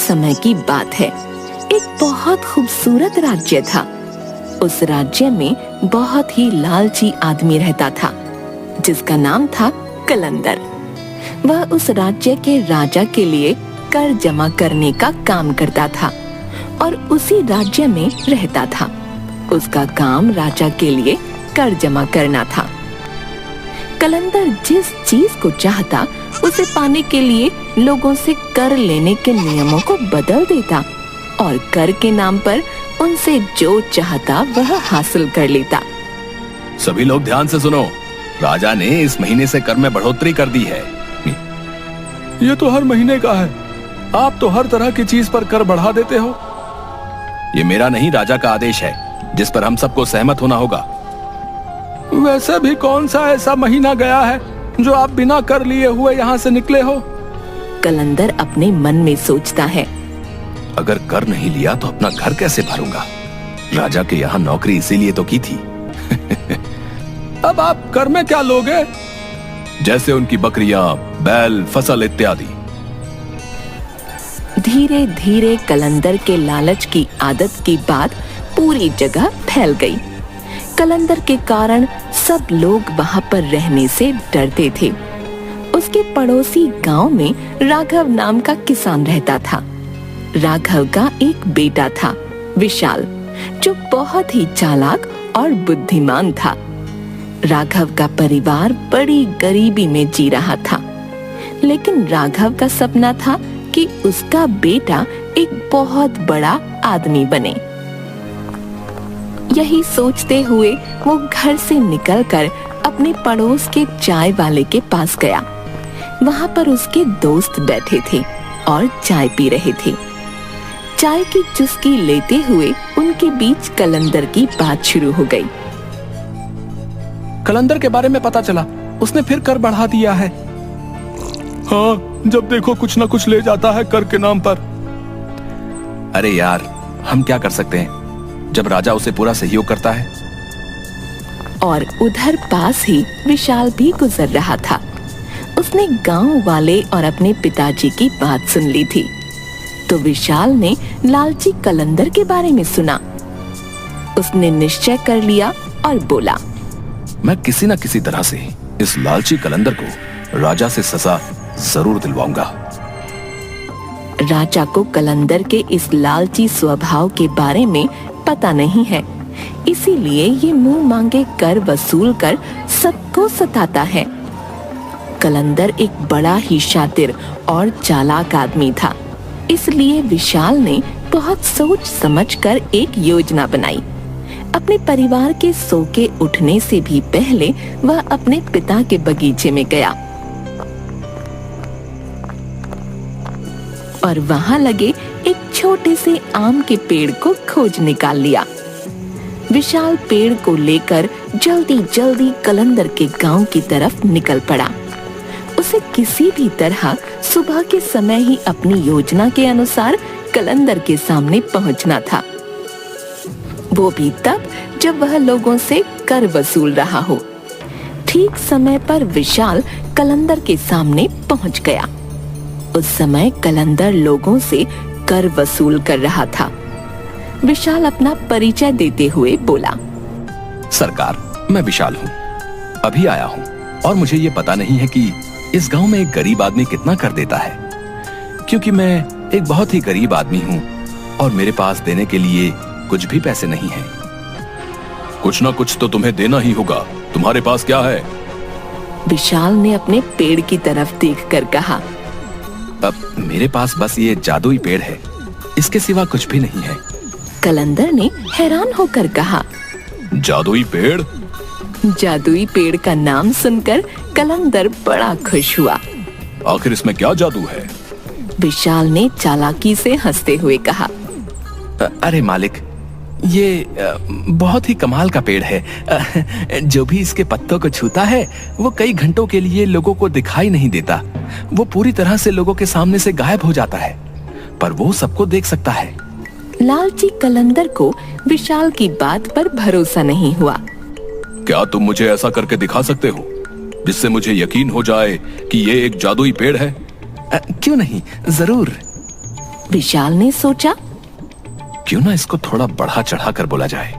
समय की बात है। एक बहुत खूबसूरत राज्य था। उस राज्य में बहुत ही लालची आदमी रहता था जिसका नाम था कलंदर। वह उस राज्य के राजा के लिए कर जमा करने का काम करता था और उसी राज्य में रहता था। उसका काम राजा के लिए कर जमा करना था। कलंदर जिस चीज को चाहता उसे पाने के लिए लोगों से कर लेने के नियमों को बदल देता और कर के नाम पर उनसे जो चाहता वह हासिल कर लेता। सभी लोग ध्यान से सुनो, राजा ने इस महीने से कर में बढ़ोतरी कर दी है। ये तो हर महीने का है। आप तो हर तरह की चीज पर कर बढ़ा देते हो। ये मेरा नहीं, राजा का आदेश है जिस पर हम सबको सहमत होना होगा। वैसे भी कौन सा ऐसा महीना गया है जो आप बिना कर लिए हुए यहाँ से निकले हो? कलंदर अपने मन में सोचता है, अगर कर नहीं लिया तो अपना घर कैसे भरूंगा? राजा के यहाँ नौकरी इसीलिए तो की थी। अब आप कर में क्या लोगे? जैसे उनकी बकरियां, बैल, फसल इत्यादि। धीरे धीरे कलंदर के लालच की आदत की बात पूरी जगह फैल गई। कलंदर के कारण सब लोग वहां पर रहने से डरते थे। उसके पड़ोसी गांव में राघव नाम का किसान रहता था। राघव का एक बेटा था विशाल, जो बहुत ही चालाक और बुद्धिमान था। राघव का परिवार बड़ी गरीबी में जी रहा था, लेकिन राघव का सपना था कि उसका बेटा एक बहुत बड़ा आदमी बने। यही सोचते हुए वो घर से निकलकर अपने पड़ोस के चाय वाले के पास गया। वहां पर उसके दोस्त बैठे थे और चाय पी रहे थे। चाय की चुस्की लेते हुए उनके बीच कलंदर की बात शुरू हो गई। कलंदर के बारे में पता चला, उसने फिर कर बढ़ा दिया है। हाँ, जब देखो कुछ न कुछ ले जाता है कर के नाम पर। अरे यार, हम क्या कर सकते हैं जब राजा उसे पूरा सहयोग करता है। और उधर पास ही विशाल भी गुजर रहा था। उसने गांव वाले और अपने पिताजी की बात सुन ली थी, तो विशाल ने लालची कलंदर के बारे में सुना। उसने निश्चय कर लिया और बोला, मैं किसी न किसी तरह से इस लालची कलंदर को राजा से सजा जरूर दिलवाऊंगा। राजा को कलंदर के इस लालची स्वभाव के बारे में पता नहीं है, इसीलिए ये मुंह मांगे कर वसूल कर सबको सताता है। कलंदर एक बड़ा ही शातिर और चालाक आदमी था, इसलिए विशाल ने बहुत सोच समझकर एक योजना बनाई। अपने परिवार के सो के उठने से भी पहले वह अपने पिता के बगीचे में गया और वहां लगे एक छोटे से आम के पेड़ को खोज निकाल लिया। विशाल पेड़ को लेकर जल्दी जल्दी कलंदर के गांव की तरफ निकल पड़ा। उसे किसी भी तरह सुबह के समय ही अपनी योजना के अनुसार कलंदर के सामने पहुंचना था, वो भी तब जब वह लोगों से कर वसूल रहा हो। ठीक समय पर विशाल कलंदर के सामने पहुंच गया। उस समय कलंदर लोगों से कर वसूल कर रहा था। विशाल अपना परिचय देते हुए बोला, सरकार, मैं विशाल हूँ, अभी आया हूँ और मुझे ये पता नहीं है कि इस गांव में एक गरीब आदमी कितना कर देता है, क्योंकि मैं एक बहुत ही गरीब आदमी हूँ और मेरे पास देने के लिए कुछ भी पैसे नहीं हैं। कुछ ना कुछ तो तुम्हें देना ही होगा, तुम्हारे पास क्या है? विशाल ने अपने पेड़ की तरफ देखकर कहा, अब मेरे पास बस ये जादुई पेड़ है, इसके सिवा कुछ भी नहीं है। कलंदर ने हैरान होकर कहा, जादुई पेड़? जादुई पेड़ का नाम सुनकर कलंदर बड़ा खुश हुआ। आखिर इसमें क्या जादू है? विशाल ने चालाकी से हंसते हुए कहा, अरे मालिक, ये बहुत ही कमाल का पेड़ है। जो भी इसके पत्तों को छूता है वो कई घंटों के लिए लोगों को दिखाई नहीं देता। वो पूरी तरह से लोगों के सामने से गायब हो जाता है, पर वो सबको देख सकता है। लालची कलंदर को विशाल की बात पर भरोसा नहीं हुआ। क्या तुम मुझे ऐसा करके दिखा सकते हो जिससे मुझे यकीन हो जाए कि ये एक जादुई पेड़ है? क्यों नहीं, जरूर। विशाल ने सोचा, क्यों ना इसको थोड़ा बढ़ा चढ़ा कर बोला जाए,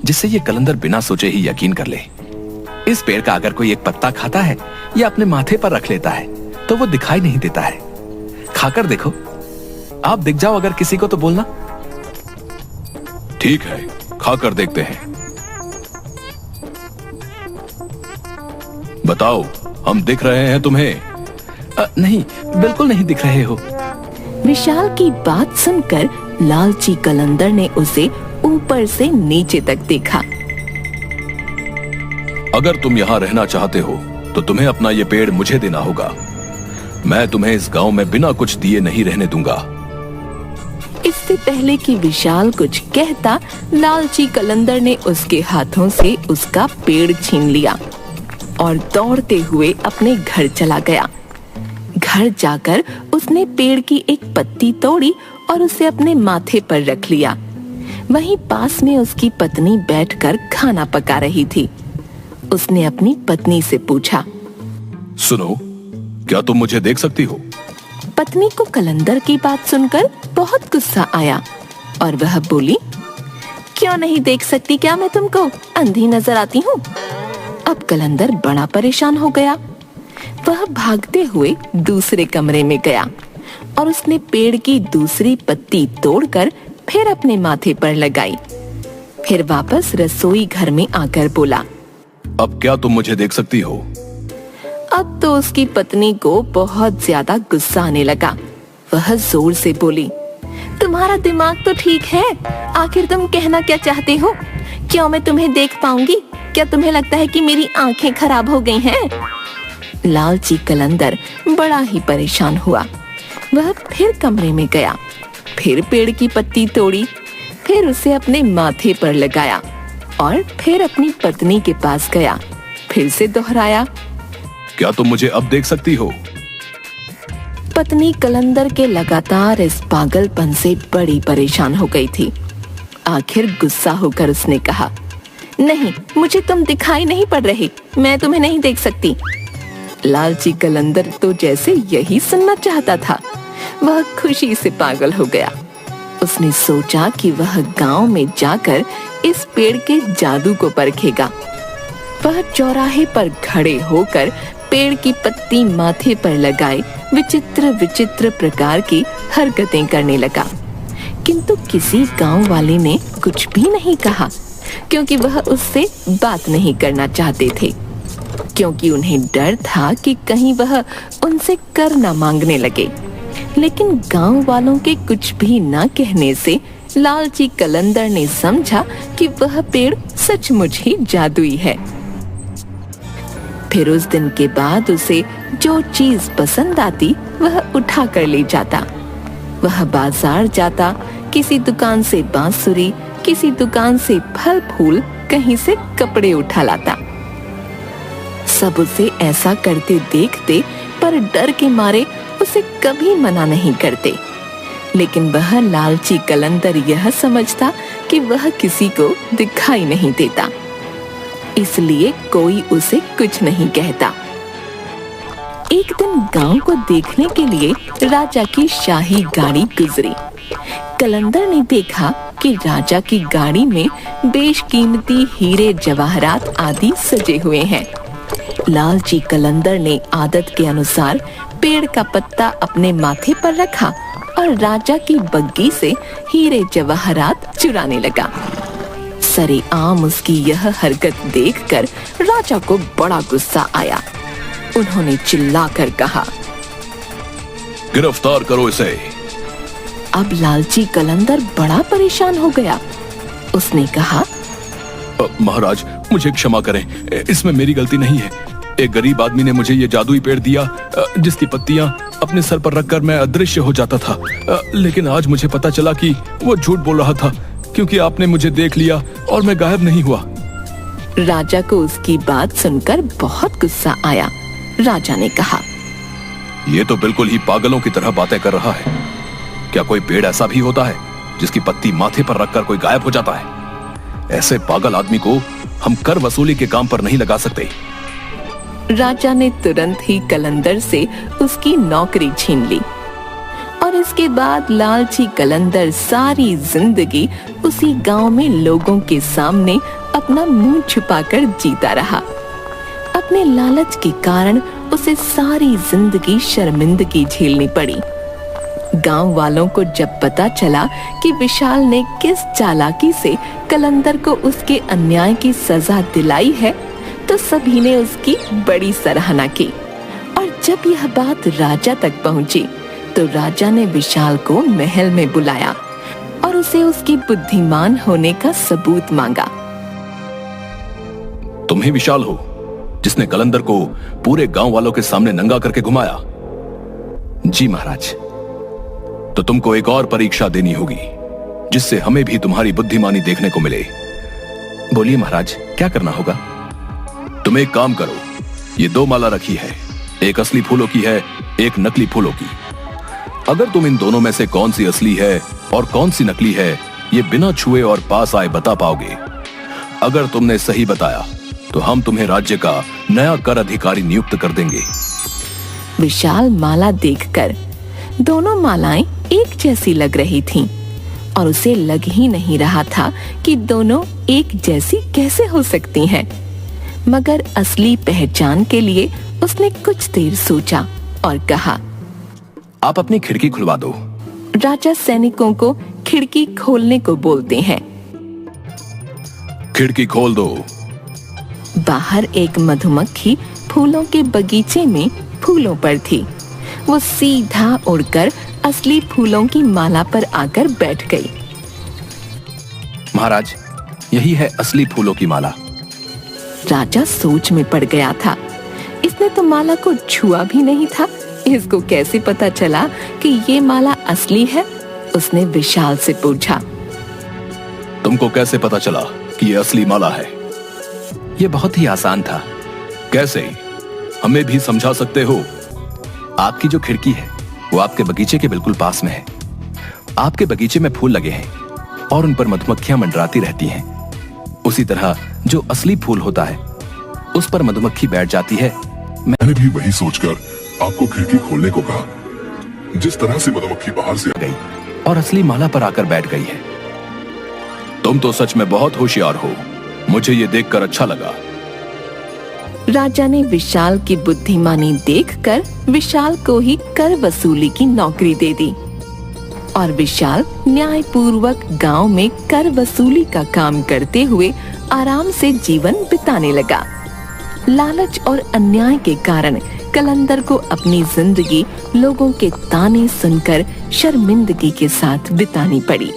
जिससे ये कलंदर बिना सोचे ही यकीन कर ले। इस पेड़ का अगर कोई एक पत्ता खाता है या अपने माथे पर रख लेता है तो वो दिखाई नहीं देता है। खाकर देखो, आप दिख जाओ अगर किसी को तो बोलना। ठीक है, खाकर देखते हैं। बताओ, हम दिख रहे हैं तुम्हें? नहीं, बिल्कुल नहीं दिख रहे हो। विशाल की बात सुनकर लालची कलंदर ने उसे ऊपर से नीचे तक देखा। अगर तुम यहाँ रहना चाहते हो तो तुम्हें अपना ये पेड़ मुझे देना होगा। मैं तुम्हें इस गांव में बिना कुछ दिए नहीं रहने दूंगा। इससे पहले कि विशाल कुछ कहता, लालची कलंदर ने उसके हाथों से उसका पेड़ छीन लिया और दौड़ते हुए अपने घर चला गया। घर जाकर उसने पेड़ की एक पत्ती तोड़ी और उसे अपने माथे पर रख लिया। वहीं पास में उसकी पत्नी बैठकर खाना पका रही थी। उसने अपनी पत्नी से पूछा, सुनो, क्या तुम मुझे देख सकती हो? पत्नी को कलंदर की बात सुनकर बहुत गुस्सा आया और वह बोली, क्यों नहीं देख सकती? क्या मैं तुमको अंधी नजर आती हूँ? अब कलंदर बड़ा परेशान हो गया। वह भागते हुए दूसरे कमरे में गया और उसने पेड़ की दूसरी पत्ती तोड़कर फिर अपने माथे पर लगाई। फिर वापस रसोई घर में आकर बोला, अब क्या तुम मुझे देख सकती हो? अब तो उसकी पत्नी को बहुत ज्यादा गुस्सा आने लगा। वह जोर से बोली, तुम्हारा दिमाग तो ठीक है, आखिर तुम कहना क्या चाहते हो? क्यों मैं तुम्हें देख पाऊंगी? क्या तुम्हें लगता है कि मेरी आंखें खराब हो गई हैं? लालची कलंदर बड़ा ही परेशान हुआ। वह फिर कमरे में गया, फिर पेड़ की पत्ती तोड़ी, फिर उसे अपने माथे पर लगाया और फिर अपनी पत्नी के पास गया। फिर से दोहराया, क्या तुम मुझे अब देख सकती हो? पत्नी कलंदर के लगातार इस पागलपन से बड़ी परेशान हो गई थी। आखिर गुस्सा होकर उसने कहा, नहीं, मुझे तुम दिखाई नहीं पड़ रही, मैं तुम्हें नहीं देख सकती। लालची कलंदर तो जैसे यही सुनना चाहता था। वह खुशी से पागल हो गया। उसने सोचा कि वह गांव में जाकर इस पेड़ के जादू को परखेगा। वह चौराहे पर खड़े होकर पेड़ की पत्ती माथे पर लगाए विचित्र विचित्र प्रकार की हरकतें करने लगा, किंतु किसी गांव वाले ने कुछ भी नहीं कहा, क्योंकि वह उससे बात नहीं करना चाहते थे, क्योंकि उन्हें डर था कि कहीं वह उनसे कर न मांगने लगे। लेकिन गांव वालों के कुछ भी न कहने से लालची कलंदर ने समझा कि वह पेड़ सचमुच ही जादुई है। फिर उस दिन के बाद उसे जो चीज पसंद आती वह उठा कर ले जाता। वह बाजार जाता, किसी दुकान से बांसुरी, किसी दुकान से फल फूल, कहीं से कपड़े उठा लाता। सब उसे ऐसा करते देखते पर डर के मारे उसे कभी मना नहीं करते। लेकिन वह लालची कलंदर यह समझता कि वह किसी को दिखाई नहीं देता, इसलिए कोई उसे कुछ नहीं कहता। एक दिन गांव को देखने के लिए राजा की शाही गाड़ी गुजरी। कलंदर ने देखा कि राजा की गाड़ी में बेशकीमती हीरे जवाहरात आदि सजे हुए हैं। लालची कलंदर ने आदत के अनुसार पेड़ का पत्ता अपने माथे पर रखा और राजा की बग्गी से हीरे जवाहरात चुराने लगा। सरेआम उसकी यह हरकत देखकर राजा को बड़ा गुस्सा आया। उन्होंने चिल्लाकर कहा, गिरफ्तार करो इसे। अब लालची कलंदर बड़ा परेशान हो गया। उसने कहा, महाराज, मुझे क्षमा करें, इसमें मेरी गलती नहीं है। एक गरीब आदमी ने मुझे ये जादुई पेड़ दिया, जिसकी पत्तियां अपने सर पर रखकर मैं अदृश्य हो जाता था। लेकिन आज मुझे पता चला कि वो झूठ बोल रहा था, क्योंकि आपने मुझे देख लिया और मैं गायब नहीं हुआ। राजा को उसकी बात सुनकर बहुत गुस्सा आया। राजा ने कहा, ये तो बिल्कुल ही पागलों की तरह बातें कर रहा है। क्या कोई पेड़ ऐसा भी होता है जिसकी पत्ती माथे पर रखकर कोई गायब हो जाता है? ऐसे पागल आदमी को हम कर वसूली के काम पर नहीं लगा सकते। राजा ने तुरंत ही कलंदर से उसकी नौकरी छीन ली और इसके बाद लालची कलंदर सारी जिंदगी उसी गांव में लोगों के सामने अपना मुंह छुपाकर जीता रहा। अपने लालच के कारण उसे सारी जिंदगी शर्मिंदगी झेलनी पड़ी। गांव वालों को जब पता चला कि विशाल ने किस चालाकी से कलंदर को उसके अन्याय की सजा दिलाई है, तो सभी ने उसकी बड़ी सराहना की। और जब यह बात राजा तक पहुंची, तो राजा ने विशाल को महल में बुलाया और उसे उसकी बुद्धिमान होने का सबूत मांगा। तुम ही विशाल हो जिसने कलंदर को पूरे गांव वालों के सामने नंगा करके घुमाया? जी महाराज। तो तुमको एक और परीक्षा देनी होगी, जिससे हमें भी तुम्हारी बुद्धिमानी देखने को मिले। बोलिए महाराज, क्या करना होगा? तुम एक काम करो, ये 2 माला रखी है, एक असली फूलों की है, एक नकली फूलों की। अगर तुम इन दोनों में से कौन सी असली है और कौन सी नकली है, ये बिना छुए और पास आए बता पाओगे। अगर तुमने सही बताया तो हम तुम्हें राज्य का नया कर अधिकारी नियुक्त कर देंगे। विशाल माला देखकर दोनों मालाएं एक जैसी लग रही थीं और उसे लग ही नहीं रहा था कि दोनों एक जैसी कैसे हो सकती हैं। मगर असली पहचान के लिए उसने कुछ देर सोचा और कहा, आप अपनी खिड़की खुलवा दो। राजा सैनिकों को खिड़की खोलने को बोलते हैं। खिड़की खोल दो। बाहर एक मधुमक्खी फूलों के बगीचे में फूलों पर थी। वो सीधा उड़कर असली फूलों की माला पर आकर बैठ गई। महाराज, यही है असली फूलों की माला। राजा सोच में पड़ गया था। इसने तो माला को छुआ भी नहीं था, इसको कैसे पता चला कि ये माला असली है? उसने विशाल से पूछा। तुमको कैसे पता चला कि ये असली माला है? ये बहुत ही आसान था। कैसे? हमें भी समझा सकते हो? आपकी जो खिड़की है वो आपके बगीचे के बिल्कुल पास में है। आपके बगीचे में फूल लगे हैं और उन पर मधुमक्खियां मंडराती रहती हैं। उसी तरह जो असली फूल होता है उस पर मधुमक्खी बैठ जाती है। मैंने भी वही सोचकर आपको खिड़की खोलने को कहा। जिस तरह से मधुमक्खी बाहर से गई और असली माला पर आकर बैठ गई है। तुम तो सच में बहुत होशियार हो, मुझे ये देखकर अच्छा लगा। राजा ने विशाल की बुद्धिमानी देखकर विशाल को ही कर वसूली की नौकरी दे दी और विशाल न्यायपूर्वक गांव में कर वसूली का काम करते हुए आराम से जीवन बिताने लगा। लालच और अन्याय के कारण कलंदर को अपनी जिंदगी लोगों के ताने सुनकर शर्मिंदगी के साथ बितानी पड़ी।